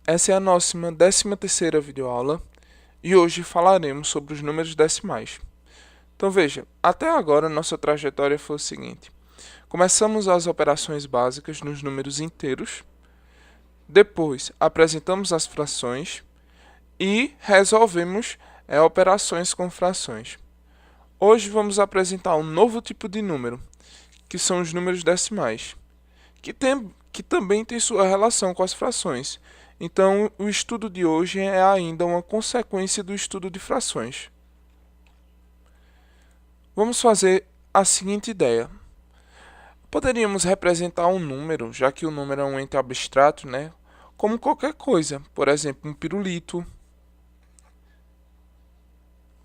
Essa é a nossa 13ª videoaula e hoje falaremos sobre os números decimais. Então veja, até agora nossa trajetória foi o seguinte. Começamos as operações básicas nos números inteiros, depois apresentamos as frações e resolvemos operações com frações. Hoje vamos apresentar um novo tipo de número, que são os números decimais, que também tem sua relação com as frações. Então, o estudo de hoje é ainda uma consequência do estudo de frações. Vamos fazer a seguinte ideia. Poderíamos representar um número, já que o número é um ente abstrato, né? Como qualquer coisa. Por exemplo, um pirulito.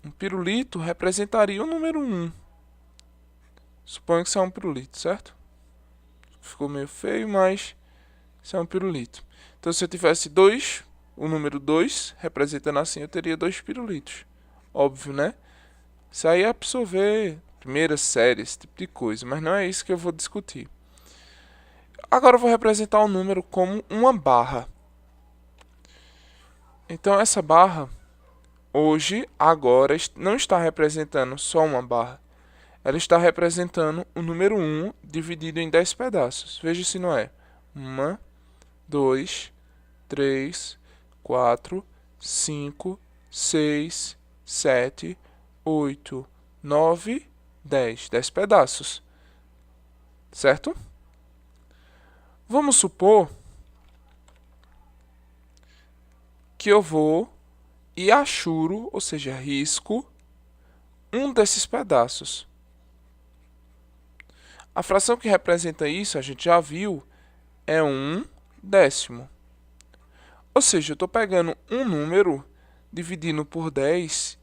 Um pirulito representaria o número 1. Suponho que isso é um pirulito, certo? Ficou meio feio, mas isso é um pirulito. Então, se eu tivesse o número 2, representando assim, eu teria 2 pirulitos. Óbvio, né? Isso aí é absorver primeira série, esse tipo de coisa, mas não é isso que eu vou discutir. Agora eu vou representar o número como uma barra. Então, essa barra, hoje, agora, não está representando só uma barra. Ela está representando o número 1 dividido em 10 pedaços. Veja se não é. 1, 2, 3, 4, 5, 6, 7, 8, 9, 10. 10 pedaços. Certo? Vamos supor que eu vou e achuro, ou seja, risco, um desses pedaços. A fração que representa isso, a gente já viu, é 1/10. Ou seja, eu estou pegando um número, dividindo por 10,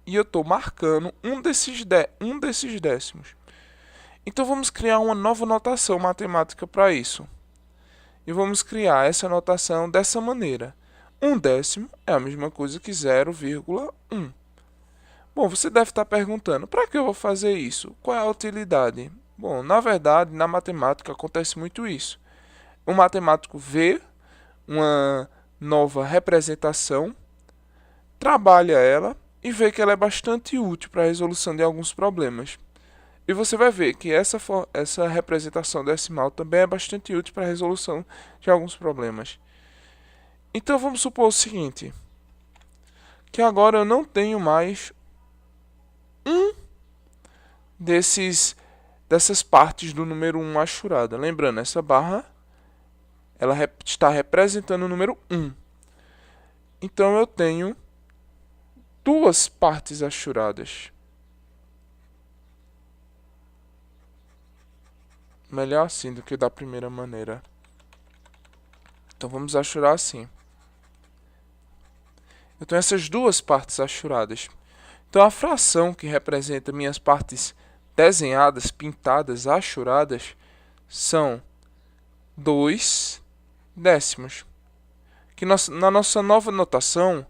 e eu estou marcando um desses décimos. Então vamos criar uma nova notação matemática para isso. E vamos criar essa notação dessa maneira. 1/10 é a mesma coisa que 0,1. Bom, você deve estar perguntando, para que eu vou fazer isso? Qual é a utilidade? Bom, na verdade, na matemática acontece muito isso. O matemático vê uma nova representação, trabalha ela e vê que ela é bastante útil para a resolução de alguns problemas. E você vai ver que essa representação decimal também é bastante útil para a resolução de alguns problemas. Então vamos supor o seguinte, que agora eu não tenho mais um dessas partes do número 1 achurada. Lembrando, essa barra ela está representando o número 1. Então eu tenho duas partes achuradas. Melhor assim do que da primeira maneira. Então vamos achurar assim. Eu tenho essas duas partes achuradas. Então a fração que representa minhas partes desenhadas, pintadas, achuradas, são 2/10. Que na nossa nova notação,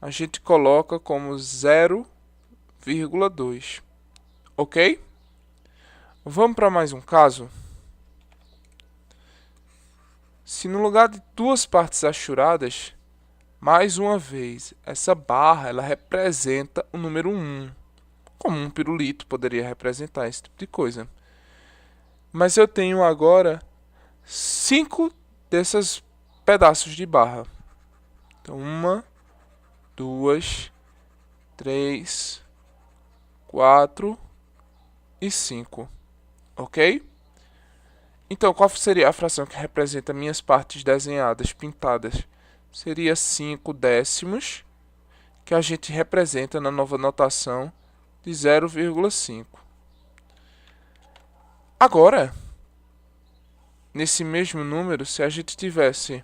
a gente coloca como 0,2. Ok? Vamos para mais um caso. Se no lugar de duas partes achuradas, mais uma vez, essa barra ela representa o número 1. Como um pirulito poderia representar esse tipo de coisa. Mas eu tenho agora 5 desses pedaços de barra. Então, 1, 2, 3, 4 e 5. Ok? Então, qual seria a fração que representa minhas partes desenhadas, pintadas? Seria 5/10, que a gente representa na nova notação de 0,5. Agora, nesse mesmo número, se a gente tivesse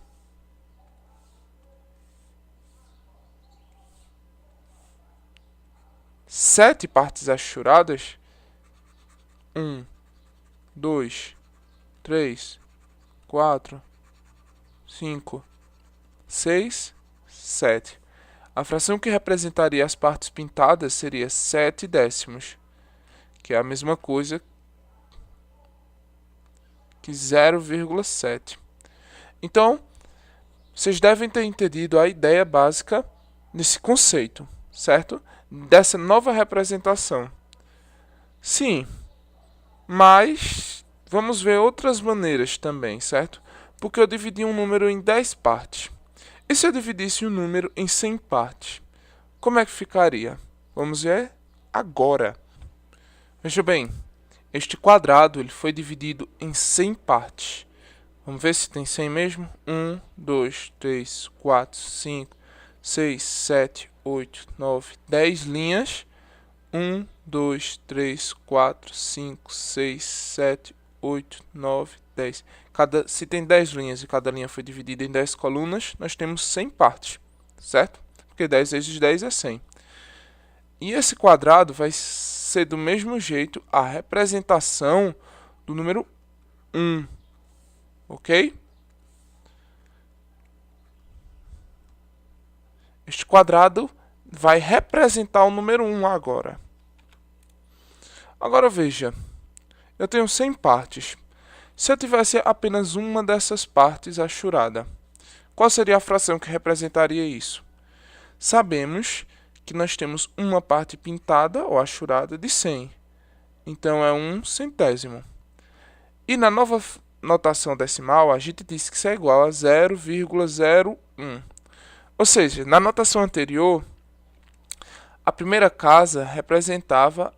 sete partes achuradas, 1, 2, 3, 4, 5, 6, 7. A fração que representaria as partes pintadas seria 7/10, que é a mesma coisa que 0,7. Então, Vocês devem ter entendido a ideia básica desse conceito, certo? Dessa nova representação. Sim, mas vamos ver outras maneiras também, certo? Porque eu dividi um número em 10 partes. E se eu dividisse um número em 100 partes? Como é que ficaria? Vamos ver agora. Veja bem, este quadrado ele foi dividido em 100 partes. Vamos ver se tem 100 mesmo? 1, 2, 3, 4, 5, 6, 7, 8, 9, 10 linhas. 1, 2, 3, 4, 5, 6, 7, 8, 9, 10. Se tem 10 linhas e cada linha foi dividida em 10 colunas, nós temos 100 partes, certo? Porque 10 vezes 10 é 100. E esse quadrado vai ser do mesmo jeito a representação do número 1. Ok? Este quadrado vai representar o número 1 agora. Agora veja, eu tenho 100 partes. Se eu tivesse apenas uma dessas partes achurada, qual seria a fração que representaria isso? Sabemos que nós temos uma parte pintada ou achurada de 100. Então é 1/100. E na nova notação decimal, a gente disse que isso é igual a 0,01. Ou seja, na notação anterior, a primeira casa representava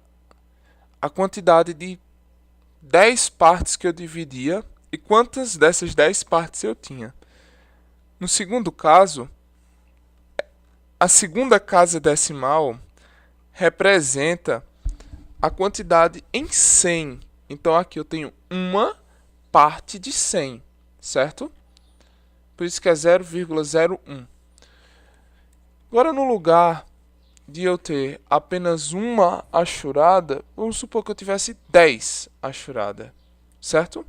a quantidade de 10 partes que eu dividia e quantas dessas 10 partes eu tinha. No segundo caso, a segunda casa decimal representa a quantidade em 100. Então aqui eu tenho uma parte de 100, certo? Por isso que é 0,01. Agora, no lugar de eu ter apenas uma achurada, vamos supor que eu tivesse 10 achuradas, certo?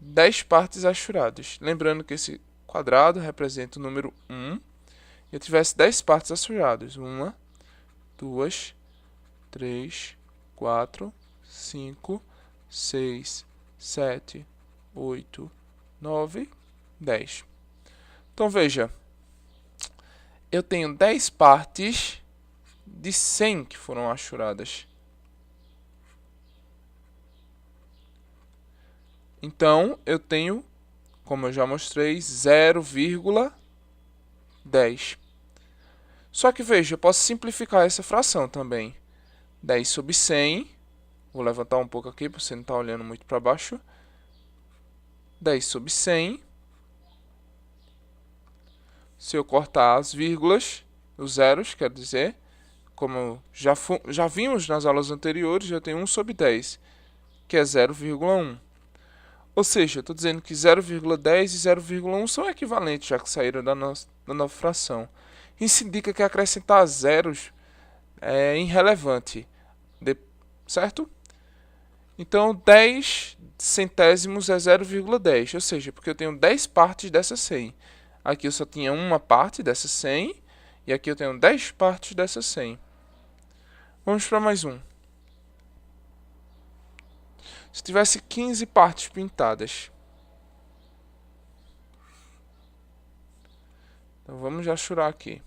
10 partes achuradas. Lembrando que esse quadrado representa o número 1. E eu tivesse 10 partes achuradas. 1, 2, 3, 4, 5, 6, 7, 8, 9, 10. Então veja, eu tenho 10 partes de 100 que foram achuradas. Então, eu tenho, como eu já mostrei, 0,10. Só que veja, eu posso simplificar essa fração também. 10 sobre 100, vou levantar um pouco aqui para você não estar olhando muito para baixo. 10 sobre 100. Se eu cortar as vírgulas, os zeros, quer dizer, como já vimos nas aulas anteriores, eu tenho 1 sobre 10, que é 0,1. Ou seja, eu estou dizendo que 0,10 e 0,1 são equivalentes, já que saíram da nova fração. Isso indica que acrescentar zeros é irrelevante, certo? Então, 10 centésimos é 0,10, ou seja, porque eu tenho 10 partes dessa 100. Aqui eu só tinha uma parte dessa 100, e aqui eu tenho 10 partes dessa 100. Vamos para mais um. Se tivesse 15 partes pintadas. Então vamos já achurar aqui.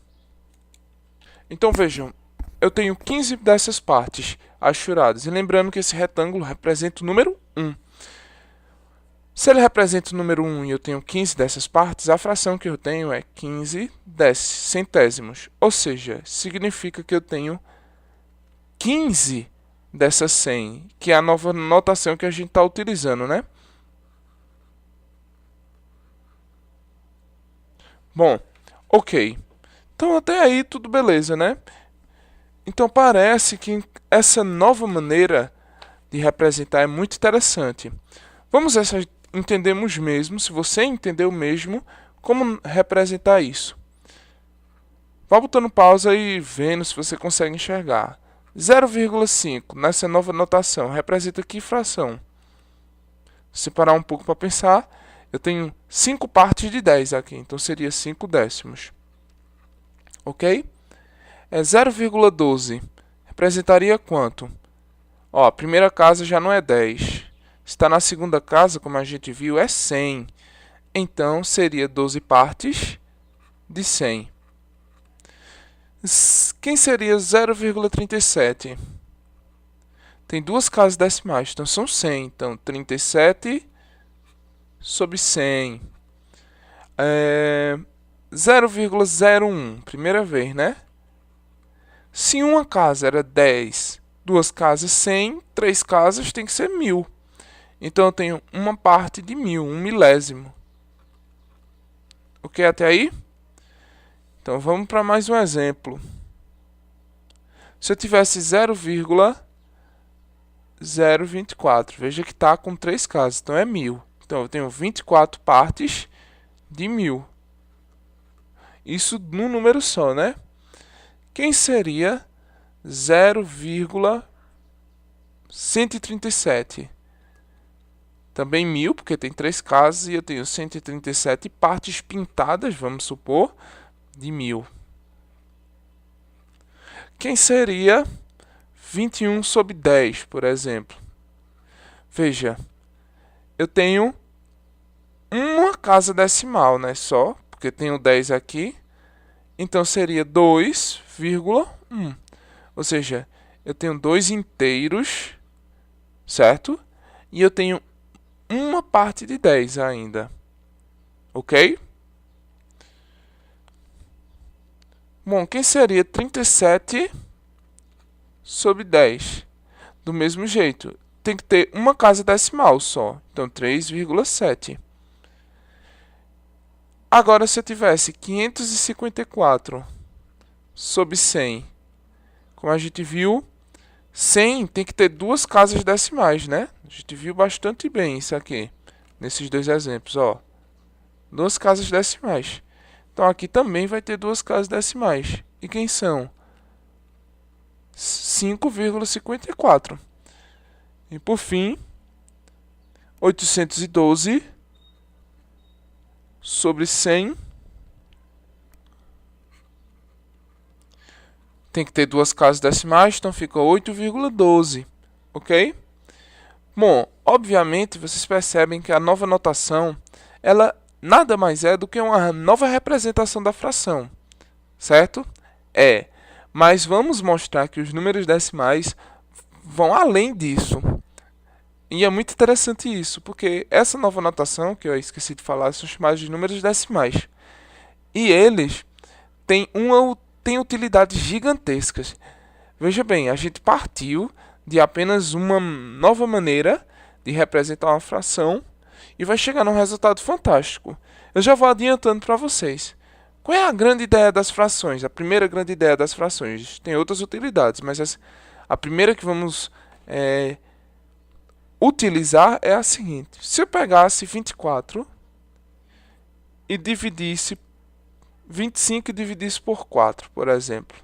Então vejam, eu tenho 15 dessas partes achuradas. E lembrando que esse retângulo representa o número 1. Se ele representa o número 1 e eu tenho 15 dessas partes, a fração que eu tenho é 15 centésimos. Ou seja, significa que eu tenho 15 dessas 100, que é a nova notação que a gente está utilizando, né? Bom, ok. Então até aí tudo beleza, né? Então parece que essa nova maneira de representar é muito interessante. Vamos entendermos mesmo, se você entendeu mesmo, como representar isso. Vá botando pausa e vendo se você consegue enxergar. 0,5 nessa nova notação representa que fração? Se parar um pouco para pensar, eu tenho 5 partes de 10 aqui, então seria 5 décimos. Ok? 0,12 representaria quanto? Ó, a primeira casa já não é 10. Está na segunda casa, como a gente viu, é 100. Então, seria 12 partes de 100. Quem seria 0,37? Tem duas casas decimais, então são 100. Então, 37 sobre 100. 0,01, primeira vez, né? Se uma casa era 10, duas casas 100, três casas tem que ser 1000. Então, eu tenho uma parte de 1000, um milésimo. Ok até aí? Então, vamos para mais um exemplo. Se eu tivesse 0,024, veja que está com 3 casas, então é 1000. Então, eu tenho 24 partes de 1000. Isso num número só, né? Quem seria 0,137? Também 1000, porque tem 3 casas e eu tenho 137 partes pintadas, vamos supor, de 1000. Quem seria 21 sobre 10, por exemplo? Veja, eu tenho uma casa decimal, né? Só, porque tenho 10 aqui. Então, seria 2,1. Ou seja, eu tenho 2 inteiros, certo? E eu tenho uma parte de 10 ainda. Ok? Bom, quem seria 37 sobre 10? Do mesmo jeito, tem que ter uma casa decimal só. Então, 3,7. Agora, se eu tivesse 554 sobre 100, como a gente viu, 100 tem que ter duas casas decimais, né? A gente viu bastante bem isso aqui, nesses dois exemplos, ó. Duas casas decimais. Então, aqui também vai ter duas casas decimais. E quem são? 5,54. E, por fim, 812 sobre 100 tem que ter duas casas decimais, então fica 8,12, ok? Bom, obviamente vocês percebem que a nova notação, ela nada mais é do que uma nova representação da fração, certo? Mas vamos mostrar que os números decimais vão além disso. E é muito interessante isso, porque essa nova notação, que eu esqueci de falar, são chamados de números decimais. E eles têm utilidades gigantescas. Veja bem, a gente partiu de apenas uma nova maneira de representar uma fração e vai chegar num resultado fantástico. Eu já vou adiantando para vocês. Qual é a grande ideia das frações? A primeira grande ideia das frações. Tem outras utilidades, mas a primeira que vamos utilizar é a seguinte. Se eu pegasse 24 e dividisse 25 e dividisse por 4, por exemplo.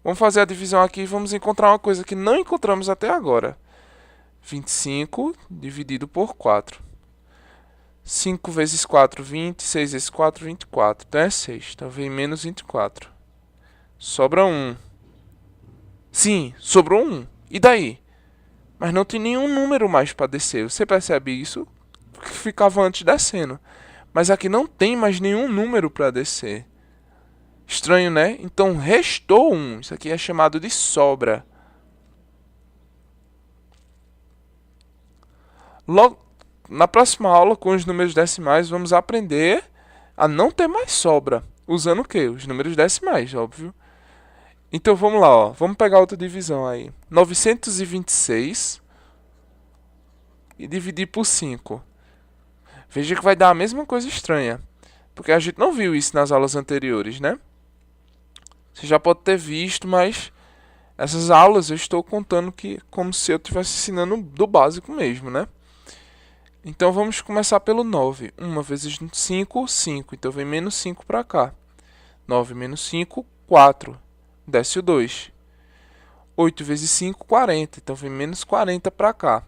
Vamos fazer a divisão aqui e vamos encontrar uma coisa que não encontramos até agora. 25 dividido por 4. 5 vezes 4, 20. 6 vezes 4, 24. Então é 6. Então vem menos 24. Sobra 1. Sim, sobrou 1. E daí? Mas não tem nenhum número mais para descer. Você percebe isso? Que ficava antes descendo. Mas aqui não tem mais nenhum número para descer. Estranho, né? Então restou 1. Isso aqui é chamado de sobra. Logo, na próxima aula, com os números decimais, vamos aprender a não ter mais sobra. Usando o quê? Os números decimais, óbvio. Então vamos lá, ó. Vamos pegar outra divisão aí. 926 e dividir por 5. Veja que vai dar a mesma coisa estranha. Porque a gente não viu isso nas aulas anteriores, né? Você já pode ter visto, mas essas aulas eu estou contando que como se eu estivesse ensinando do básico mesmo, né? Então vamos começar pelo 9. 1 vezes 5, 5. Então vem menos 5 para cá. 9 menos 5, 4. Desce o 2. 8 vezes 5, 40. Então vem menos 40 para cá.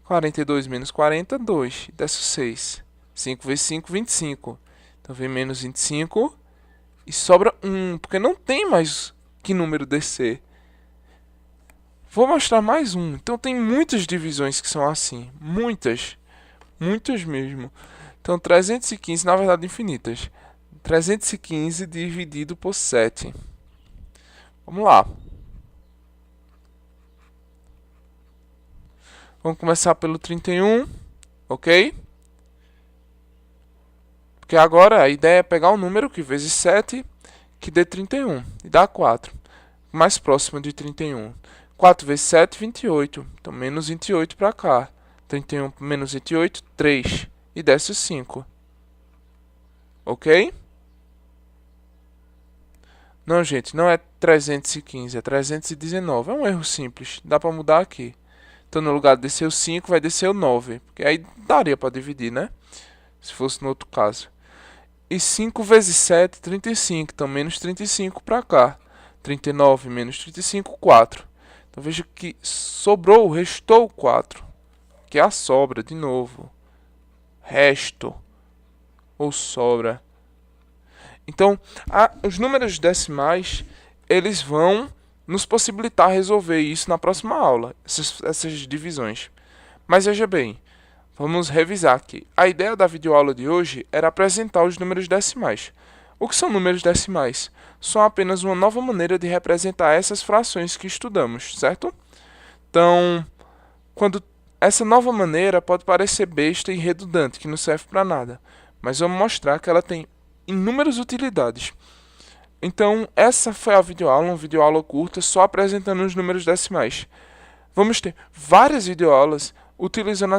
42 menos 40, 2. Desce o 6. 5 vezes 5, 25. Então vem menos 25 e sobra 1, porque não tem mais que número descer. Vou mostrar mais um. Então tem muitas divisões que são assim. Muitas mesmo. Então, 315, na verdade, infinitas. 315 dividido por 7. Vamos lá. Vamos começar pelo 31, ok? Porque agora a ideia é pegar um número que vezes 7, que dê 31, e dá 4. Mais próximo de 31. 4 vezes 7, 28. Então, menos 28 para cá. 31 menos 28, 3. E desce 5. Ok? Não, gente, não é 315, é 319. É um erro simples. Dá para mudar aqui. Então, no lugar de descer o 5, vai descer o 9. Porque aí daria para dividir, né? Se fosse no outro caso. E 5 vezes 7, 35. Então, menos 35 para cá. 39 menos 35, 4. Então, veja que sobrou, restou 4. Que é a sobra, de novo. Resto. Ou sobra. Então, os números decimais, eles vão nos possibilitar resolver isso na próxima aula. Essas divisões. Mas veja bem. Vamos revisar aqui. A ideia da videoaula de hoje era apresentar os números decimais. O que são números decimais? São apenas uma nova maneira de representar essas frações que estudamos, certo? Então, essa nova maneira pode parecer besta e redundante, que não serve para nada, mas vamos mostrar que ela tem inúmeras utilidades. Então, essa foi a videoaula, uma videoaula curta, só apresentando os números decimais. Vamos ter várias videoaulas utilizando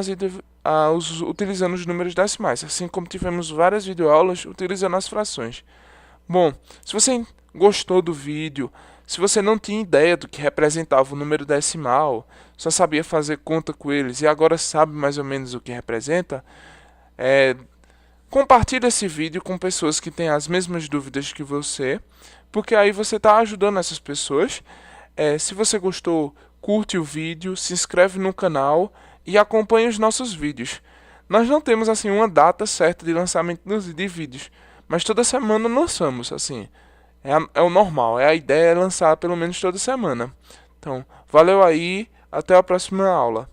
os números decimais, assim como tivemos várias videoaulas utilizando as frações. Bom, se você gostou do vídeo, se você não tinha ideia do que representava o número decimal, só sabia fazer conta com eles e agora sabe mais ou menos o que representa, compartilhe esse vídeo com pessoas que têm as mesmas dúvidas que você, porque aí você está ajudando essas pessoas. Se você gostou, curte o vídeo, se inscreve no canal e acompanhe os nossos vídeos. Nós não temos assim uma data certa de lançamento de vídeos, mas toda semana lançamos, assim. É o normal, a ideia é lançar pelo menos toda semana. Então, valeu aí, até a próxima aula.